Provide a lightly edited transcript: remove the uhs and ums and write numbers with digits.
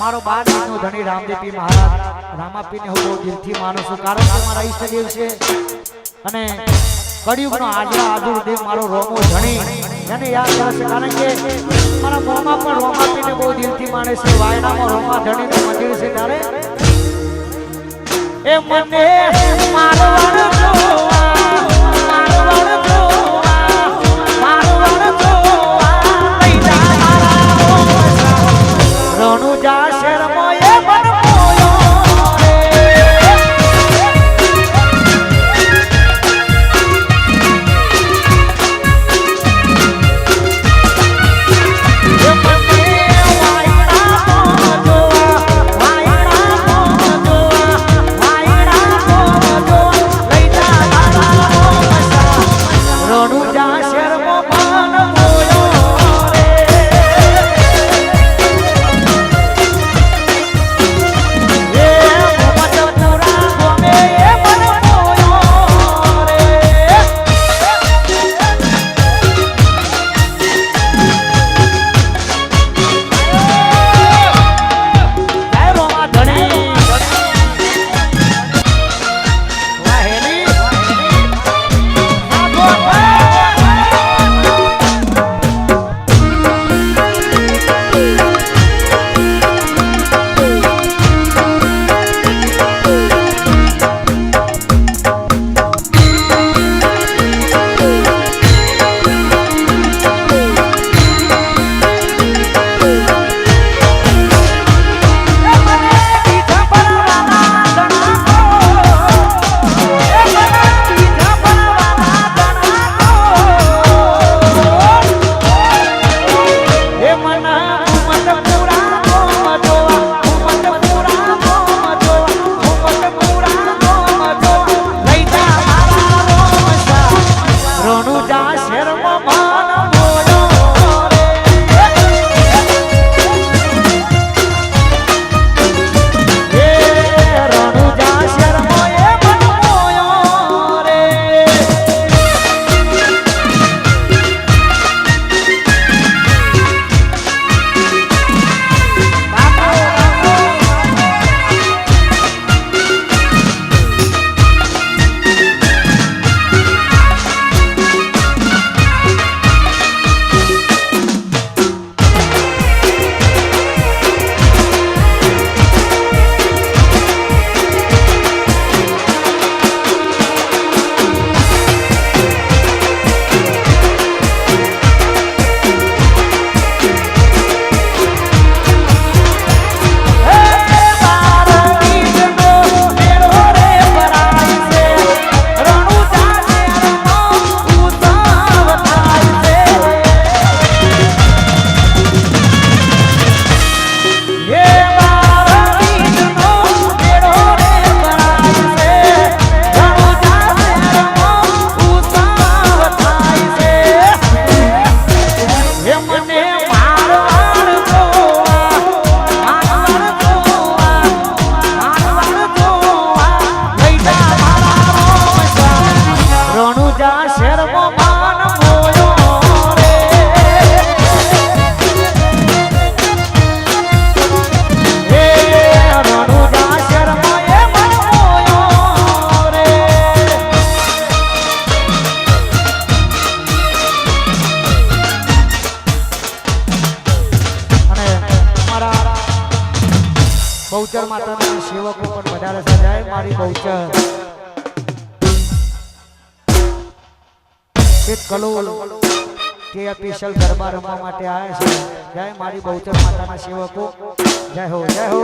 મારો 12 નો ધણી રામદેવપી મહારાજ રામાપીને હું બહુ દિલથી માનું છું, કારણ કે મારા ઈષ્ટદેવ છે અને કળિયુગનો આજરા આદુરદેવ મારો રોમો ધણી એને યાદ કરે છે, કારણ કે મારા મોમાં પણ રોમાપીને બહુ દિલથી માને છે. વાયડામાં રોમા ધણીનું મંદિર છે ત્યારે એ મને મારવાડ રણુજા શેરમાં એ મન મોયો બહુચર માતાના સેવકો પણ વધારે સજાય. મારી બહુચર એક કલોલ કે સ્પેશિયલ ગરબા રમવા માટે આવ્યા છે. જય મારી બહુચર માતાના સેવકો, જય હો જય હો.